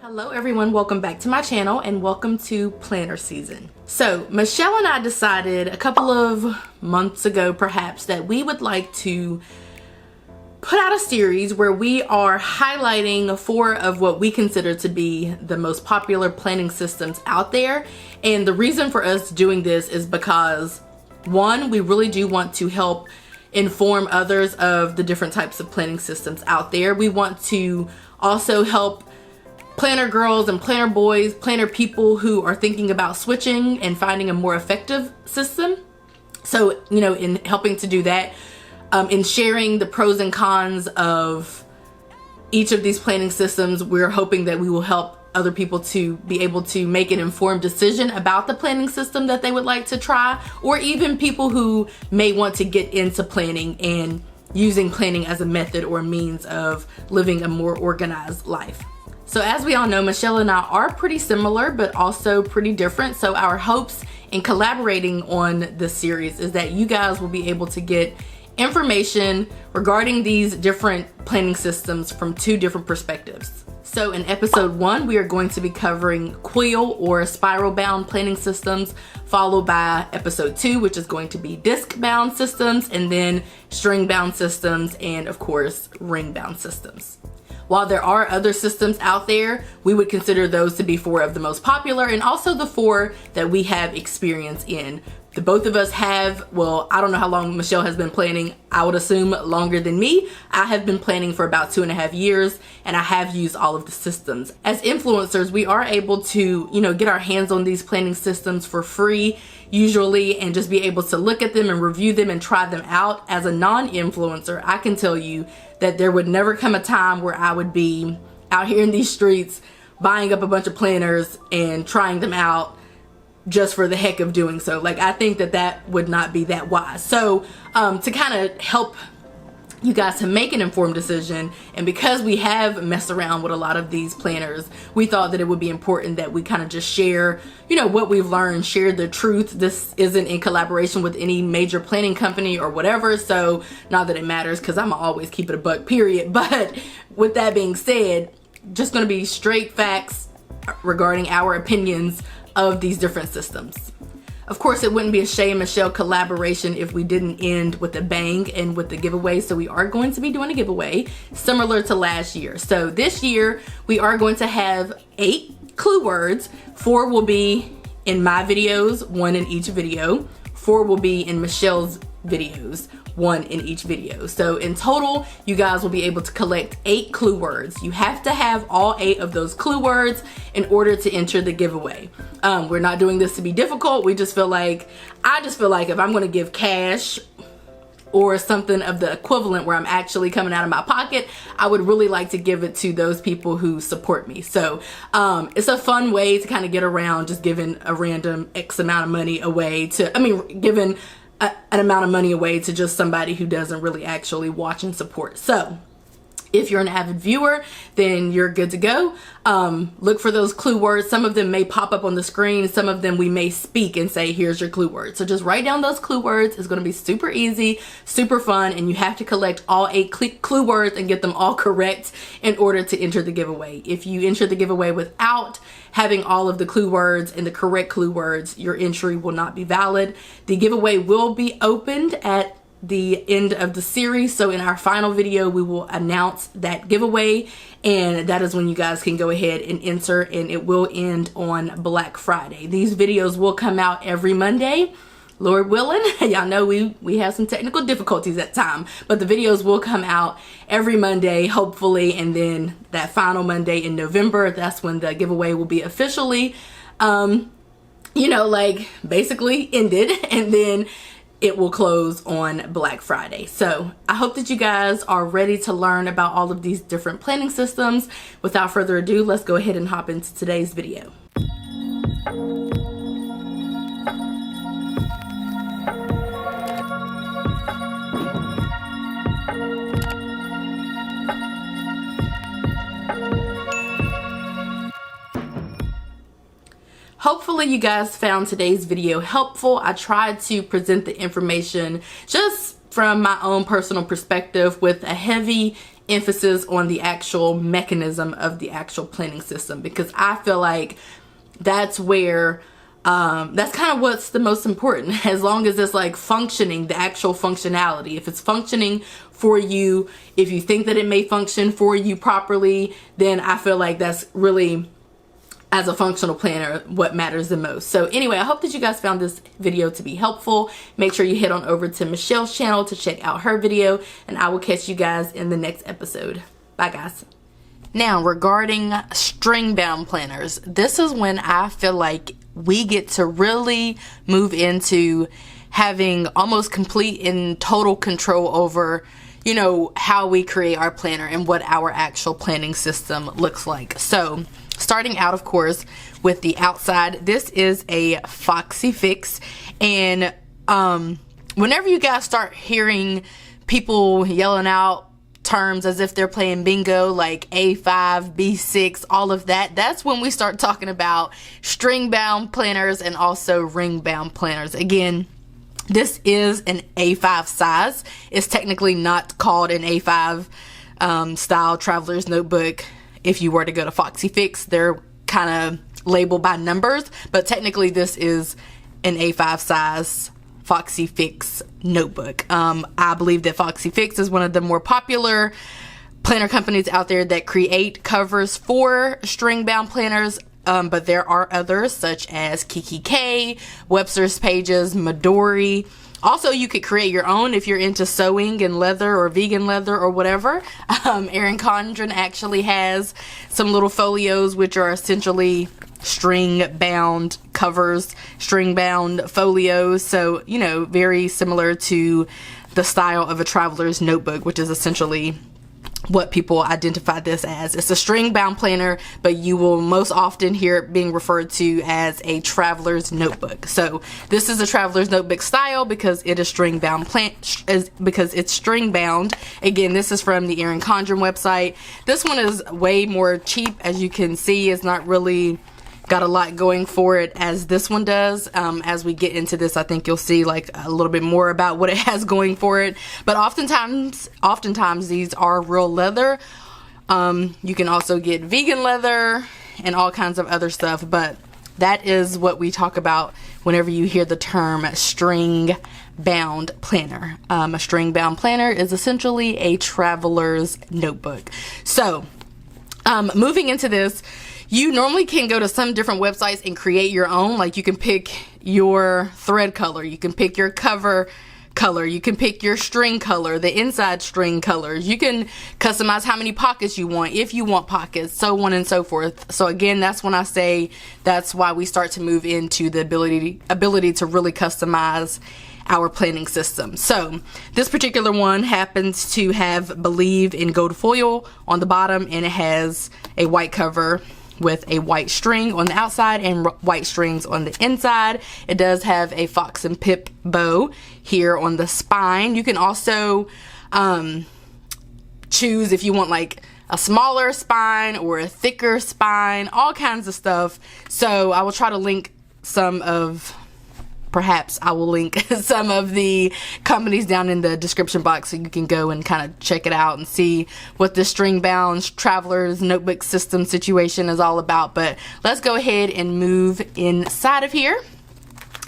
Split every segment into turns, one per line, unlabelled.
Hello everyone, welcome back to my channel and welcome to planner season. So Michelle and I decided a couple of months ago perhaps that we would like to put out a series where we are highlighting 4 of what we consider to be the most popular planning systems out there. And the reason for us doing this is because, one, we really do want to help inform others of the different types of planning systems out there. We want to also help planner girls and planner boys, planner people who are thinking about switching and finding a more effective system. So, in helping to do that, in sharing the pros and cons of each of these planning systems, we're hoping that we will help other people to be able to make an informed decision about the planning system that they would like to try, or even people who may want to get into planning and using planning as a method or a means of living a more organized life. So as we all know, Michelle and I are pretty similar, but also pretty different. So our hopes in collaborating on this series is that you guys will be able to get information regarding these different planning systems from 2 different perspectives. So in episode 1, we are going to be covering quill or spiral bound planning systems, followed by episode 2, which is going to be disc bound systems, and then string bound systems, and of course, ring bound systems. While there are other systems out there, we would consider those to be 4 of the most popular and also the 4 that we have experience in. The both of us have, well, I don't know how long Michelle has been planning. I would assume longer than me. I have been planning for about 2.5 years and I have used all of the systems. As influencers, we are able to, get our hands on these planning systems for free usually and just be able to look at them and review them and try them out. As a non-influencer, I can tell you that there would never come a time where I would be out here in these streets buying up a bunch of planners and trying them out just for the heck of doing so. Like, I think that would not be that wise. So to kind of help you guys to make an informed decision, and because we have messed around with a lot of these planners, we thought that it would be important that we kind of just share, what we've learned, share the truth. This isn't in collaboration with any major planning company or whatever, so not that it matters because I'm always keep it a buck, period. But with that being said, just going to be straight facts regarding our opinions of these different systems. Of course, it wouldn't be a Shay and Michelle collaboration if we didn't end with a bang and with the giveaway. So we are going to be doing a giveaway similar to last year. So this year we are going to have 8 clue words. 4 will be in my videos, 1 in each video. 4 will be in Michelle's videos, 1 in each video. So in total, you guys will be able to collect 8 clue words. You have to have all 8 of those clue words in order to enter the giveaway. We're not doing this to be difficult. I just feel like if I'm going to give cash or something of the equivalent where I'm actually coming out of my pocket, I would really like to give it to those people who support me. So it's a fun way to kind of get around just giving a random X amount of money away giving an amount of money away to just somebody who doesn't really actually watch and support. So if you're an avid viewer, then you're good to go. Look for those clue words. Some of them may pop up on the screen. Some of them we may speak and say, here's your clue word. So just write down those clue words. It's going to be super easy, super fun, and you have to collect all 8 clue words and get them all correct in order to enter the giveaway. If you enter the giveaway without having all of the clue words and the correct clue words, your entry will not be valid. The giveaway will be opened at the end of the series. So in our final video, we will announce that giveaway, and that is when you guys can go ahead and enter, and it will end on Black Friday. These videos will come out every Monday, Lord willing. Y'all know we have some technical difficulties at time, but the videos will come out every Monday, hopefully, and then that final Monday in November, that's when the giveaway will be officially, basically ended, and then it will close on Black Friday. So I hope that you guys are ready to learn about all of these different planning systems. Without further ado, let's go ahead and hop into today's video. Hopefully you guys found today's video helpful. I tried to present the information just from my own personal perspective with a heavy emphasis on the actual mechanism of the actual planning system, because I feel like that's where that's kind of what's the most important. As long as it's like functioning, the actual functionality, if it's functioning for you, if you think that it may function for you properly, then I feel like that's really, as a functional planner, what matters the most. So anyway, I hope that you guys found this video to be helpful. Make sure you head on over to Michelle's channel to check out her video, and I will catch you guys in the next episode. Bye guys. Now, regarding string bound planners, this is when I feel like we get to really move into having almost complete and total control over, you know, how we create our planner and what our actual planning system looks like. So starting out, of course, with the outside, this is a Foxy fix. And whenever you guys start hearing people yelling out terms as if they're playing bingo, like A5, B6, all of that, that's when we start talking about string bound planners and also ring bound planners. Again, this is an A5 size. It's technically not called an A5 style traveler's notebook. If you were to go to Foxy Fix, they're kind of labeled by numbers, but technically this is an A5 size Foxy Fix notebook. I believe that Foxy Fix is one of the more popular planner companies out there that create covers for string bound planners, but there are others such as K, Webster's Pages, Midori. Also, you could create your own if you're into sewing and leather or vegan leather or whatever. Erin Condren actually has some little folios, which are essentially string bound covers, string bound folios. So, you know, very similar to the style of a traveler's notebook, which is essentially what people identify this as. It's a string bound planner, but you will most often hear it being referred to as a traveler's notebook. So this is a traveler's notebook style because it is string bound because it's string bound. Again, this is from the Erin Condren website. This one is way more cheap. As you can see, it's not really got a lot going for it as this one does. As we get into this, I think you'll see like a little bit more about what it has going for it. But oftentimes these are real leather. You can also get vegan leather and all kinds of other stuff, but that is what we talk about whenever you hear the term string bound planner. A string bound planner is essentially a traveler's notebook. So moving into this, you normally can go to some different websites and create your own. Like you can pick your thread color, you can pick your cover color, you can pick your string color, the inside string colors. You can customize how many pockets you want, if you want pockets, so on and so forth. So again, that's when I say that's why we start to move into the ability to really customize our planning system. So this particular one happens to have Believe in gold foil on the bottom, and it has a white cover with a white string on the outside and white strings on the inside. It does have a fox and pip bow here on the spine. You can also choose if you want like a smaller spine or a thicker spine, all kinds of stuff. So I will try to link some of the companies down in the description box so you can go and kind of check it out and see what the string bound traveler's notebook system situation is all about. But let's go ahead and move inside of here.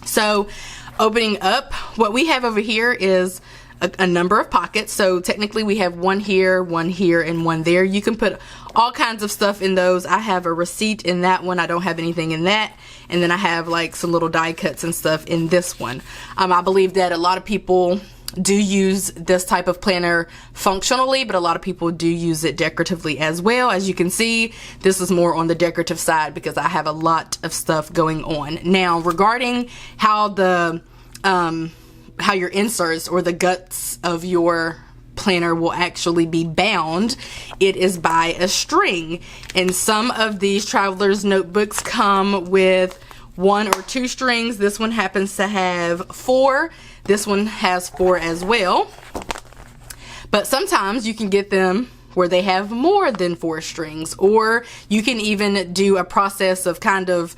So opening up, what we have over here is a number of pockets. So technically we have one here, and one there. You can put all kinds of stuff in those. I have a receipt in that one. I don't have anything in that. And then I have like some little die cuts and stuff in this one. I believe that a lot of people do use this type of planner functionally, but a lot of people do use it decoratively as well. As you can see, this is more on the decorative side because I have a lot of stuff going on. Now, regarding how your inserts or the guts of your planner will actually be bound, it is by a string. And some of these traveler's notebooks come with 1 or 2 strings. This one happens to have 4. This one has 4 as well. But sometimes you can get them where they have more than 4 strings, or you can even do a process of kind of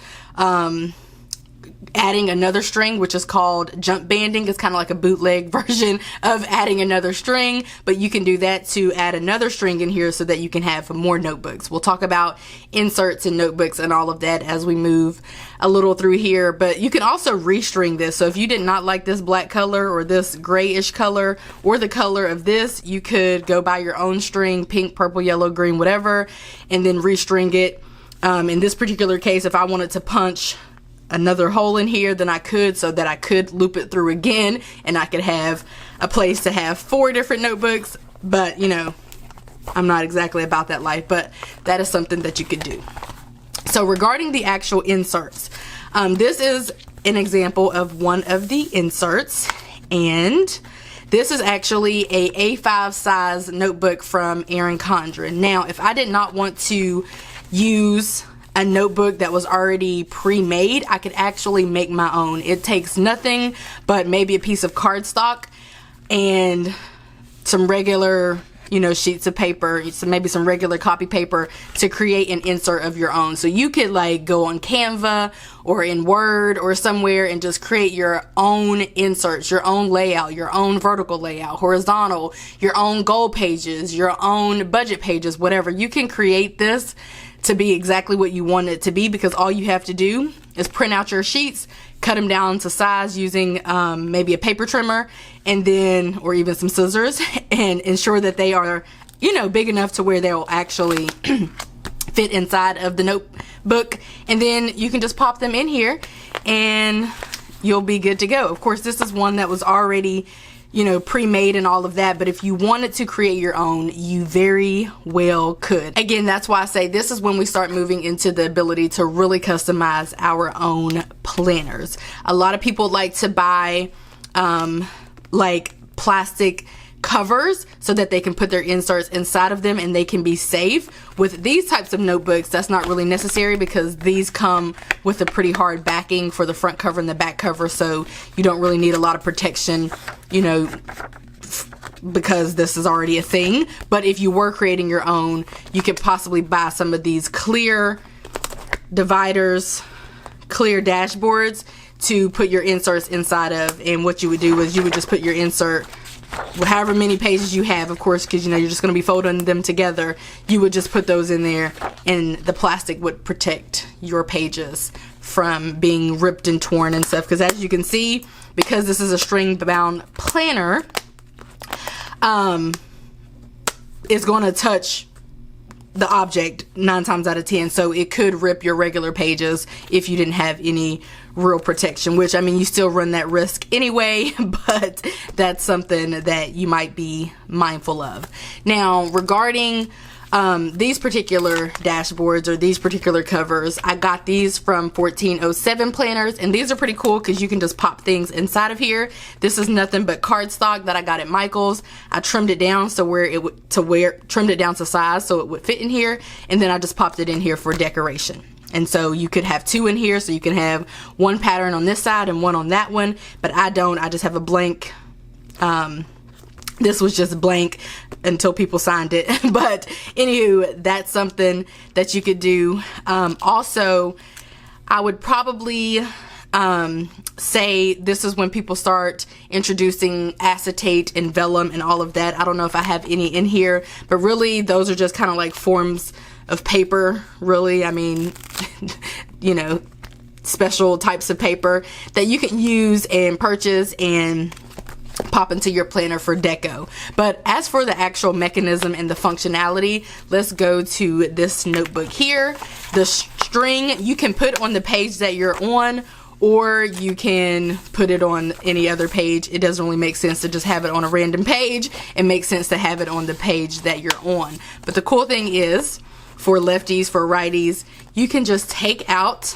adding another string, which is called jump banding. It's kind of like a bootleg version of adding another string, but you can do that to add another string in here so that you can have more notebooks. We'll talk about inserts and notebooks and all of that as we move a little through here, but you can also restring this. So if you did not like this black color or this grayish color or the color of this, you could go buy your own string, pink, purple, yellow, green, whatever, and then restring it. In this particular case, if I wanted to punch another hole in here, then I could, so that I could loop it through again and I could have a place to have 4 different notebooks. But you know, I'm not exactly about that life, but that is something that you could do. So regarding the actual inserts, this is an example of one of the inserts, and this is actually a A5 size notebook from Erin Condren. Now, if I did not want to use a notebook that was already pre-made, I could actually make my own. It takes nothing but maybe a piece of cardstock and some regular, you know, sheets of paper, so maybe some regular copy paper to create an insert of your own. So you could like go on Canva or in Word or somewhere and just create your own inserts, your own layout, your own vertical layout, horizontal, your own goal pages, your own budget pages, whatever. You can create this to be exactly what you want it to be, because all you have to do is print out your sheets, cut them down to size using maybe a paper trimmer, and then, or even some scissors, and ensure that they are, you know, big enough to where they'll actually fit inside of the notebook, and then you can just pop them in here and you'll be good to go. Of course, this is one that was already, you know, pre-made and all of that, but if you wanted to create your own, you very well could. Again, that's why I say this is when we start moving into the ability to really customize our own planners. A lot of people like to buy like plastic covers so that they can put their inserts inside of them and they can be safe. With these types of notebooks, that's not really necessary because these come with a pretty hard backing for the front cover and the back cover, so you don't really need a lot of protection, you know, because this is already a thing. But if you were creating your own, you could possibly buy some of these clear dividers, clear dashboards to put your inserts inside of, and what you would do is you would just put your insert, however many pages you have, of course, because you know you're just going to be folding them together, you would just put those in there and the plastic would protect your pages from being ripped and torn and stuff. Because as you can see, because this is a string bound planner, it's going to touch the object 9 times out of 10, so it could rip your regular pages if you didn't have any real protection, which I mean you still run that risk anyway, but that's something that you might be mindful of. Now regarding these particular dashboards or these particular covers, I got these from 1407 planners, and these are pretty cool because you can just pop things inside of here. This is nothing but cardstock that I got at Michael's. I trimmed it down so where it would trimmed it down to size so it would fit in here, and then I just popped it in here for decoration. And so you could have 2 in here, so you can have one pattern on this side and one on that one, but I don't. I just have a blank. This was just blank until people signed it. But anywho, that's something that you could do. Also, I would probably say this is when people start introducing acetate and vellum and all of that. I don't know if I have any in here, but really those are just kind of like forms of paper, really. I mean, you know, special types of paper that you can use and purchase and pop into your planner for deco. But as for the actual mechanism and the functionality, let's go to this notebook here. The string you can put on the page that you're on, or you can put it on any other page. It doesn't really make sense to just have it on a random page. It makes sense to have it on the page that you're on. But the cool thing is, for lefties, for righties, you can just take out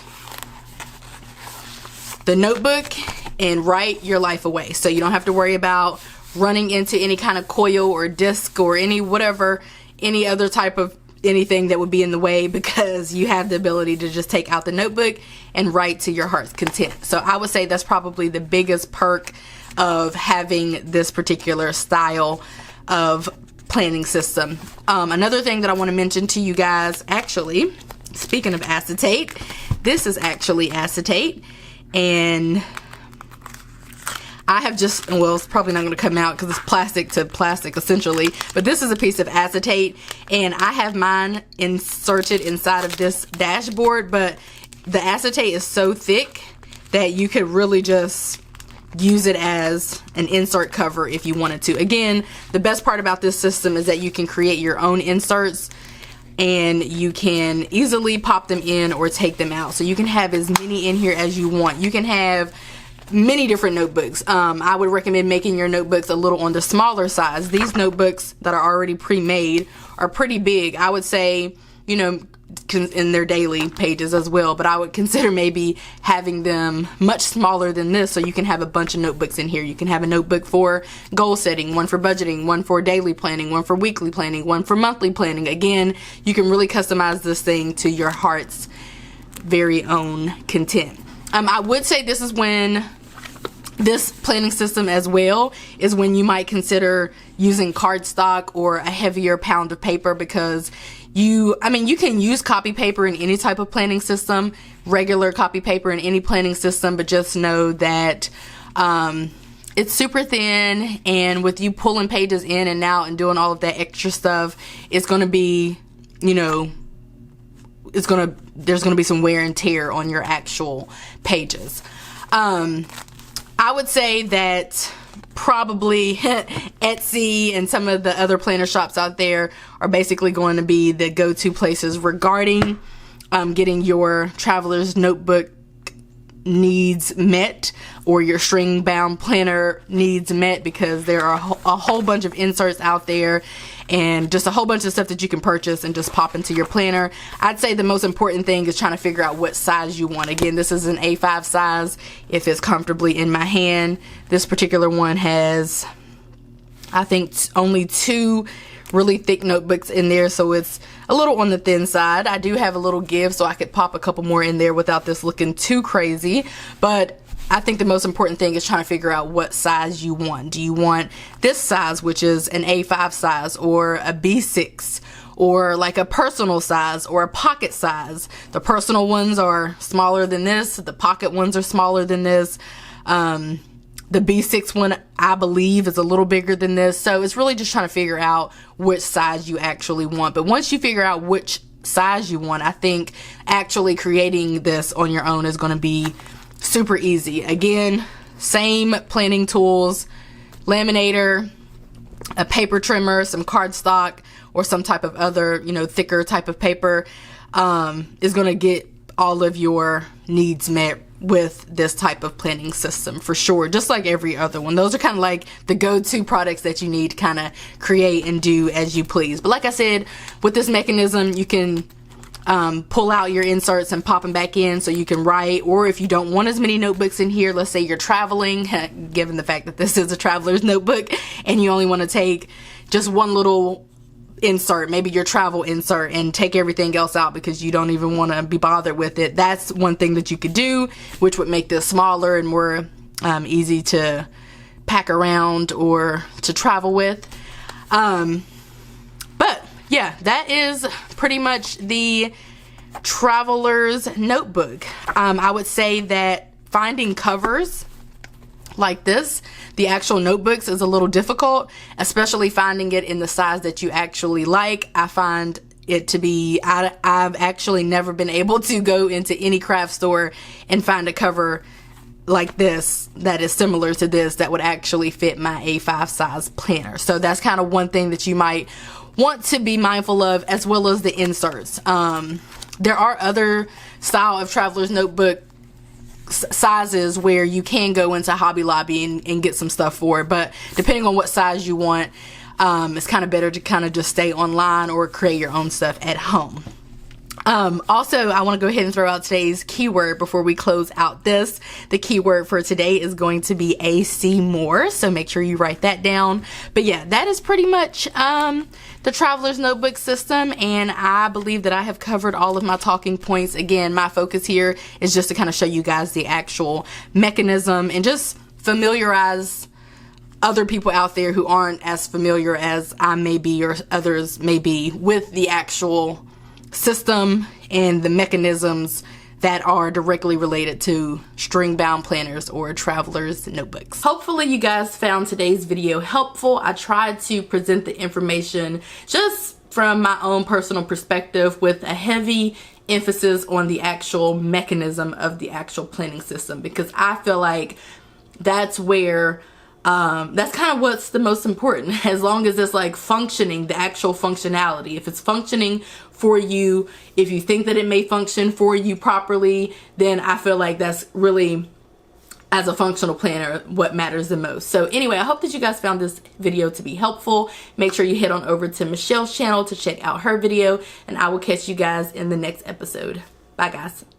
the notebook and write your life away. So you don't have to worry about running into any kind of coil or disc or any other type of anything that would be in the way, because you have the ability to just take out the notebook and write to your heart's content. So I would say that's probably the biggest perk of having this particular style of planning system. Another thing that I want to mention to you guys, actually, speaking of acetate, this is actually acetate, and I have just, well, it's probably not going to come out because it's plastic to plastic essentially, but this is a piece of acetate, and I have mine inserted inside of this dashboard, but the acetate is so thick that you could really just use it as an insert cover if you wanted to. Again, the best part about this system is that you can create your own inserts, and you can easily pop them in or take them out. So you can have as many in here as you want. You can have many different notebooks. I would recommend making your notebooks a little on the smaller size. These notebooks that are already pre-made are pretty big. I would say, you know, in their daily pages as well, but I would consider maybe having them much smaller than this, so you can have a bunch of notebooks in here. You can have a notebook for goal setting, one for budgeting, one for daily planning, one for weekly planning, one for monthly planning. Again, you can really customize this thing to your heart's very own content. I would say this is when this planning system as well is when you might consider using cardstock or a heavier pound of paper, because you can use copy paper in any type of planning system, regular copy paper in any planning system, but just know that it's super thin, and with you pulling pages in and out and doing all of that extra stuff, it's going to be, you know, there's going to be some wear and tear on your actual pages. I would say that probably Etsy and some of the other planner shops out there are basically going to be the go-to places regarding getting your traveler's notebook needs met, or your string bound planner needs met, because there are a whole bunch of inserts out there and just a whole bunch of stuff that you can purchase and just pop into your planner. I'd say the most important thing is trying to figure out what size you want. Again, this is an A5 size. It fits comfortably in my hand. This particular one has, I think, only 2 really thick notebooks in there, so it's a little on the thin side. I do have a little give, so I could pop a couple more in there without this looking too crazy, but I think the most important thing is trying to figure out what size you want. Do you want this size, which is an A5 size, or a B6, or like a personal size or a pocket size? The personal ones are smaller than this. The pocket ones are smaller than this. The B6 one, I believe, is a little bigger than this. So it's really just trying to figure out which size you actually want. But once you figure out which size you want, I think actually creating this on your own is going to be super easy. Again, same planning tools, laminator, a paper trimmer, some cardstock, or some type of other, you know, thicker type of paper is going to get all of your needs met with this type of planning system for sure, just like every other one. Those are kind of like the go-to products that you need to kind of create and do as you please. But like I said, with this mechanism, you can pull out your inserts and pop them back in so you can write, or if you don't want as many notebooks in here, let's say you're traveling, given the fact that this is a traveler's notebook, and you only want to take just one little insert, maybe your travel insert, and take everything else out because you don't even want to be bothered with it. That's one thing that you could do, which would make this smaller and more easy to pack around or to travel with. But yeah, that is pretty much the traveler's notebook. I would say that finding covers like this, the actual notebooks, is a little difficult, especially finding it in the size that you actually like. I find it to be, I've actually never been able to go into any craft store and find a cover like this that is similar to this that would actually fit my A5 size planner. So that's kind of one thing that you might want to be mindful of, as well as the inserts. There are other style of traveler's notebook sizes where you can go into Hobby Lobby and get some stuff for it, but depending on what size you want, it's kind of better to kind of just stay online or create your own stuff at home. Also, I want to go ahead and throw out today's keyword before we close out this. The keyword for today is going to be AC more, so make sure you write that down. But yeah, that is pretty much the Traveler's Notebook system, and I believe that I have covered all of my talking points. Again, my focus here is just to kind of show you guys the actual mechanism and just familiarize other people out there who aren't as familiar as I may be or others may be with the actual system and the mechanisms that are directly related to string bound planners or traveler's notebooks. Hopefully you guys found today's video helpful. I tried to present the information just from my own personal perspective with a heavy emphasis on the actual mechanism of the actual planning system, because I feel like that's where that's kind of what's the most important, as long as it's like functioning, the actual functionality. If it's functioning for you, if you think that it may function for you properly, then I feel like that's really, as a functional planner, what matters the most. So anyway, I hope that you guys found this video to be helpful. Make sure you head on over to Michelle's channel to check out her video, and I will catch you guys in the next episode. Bye guys.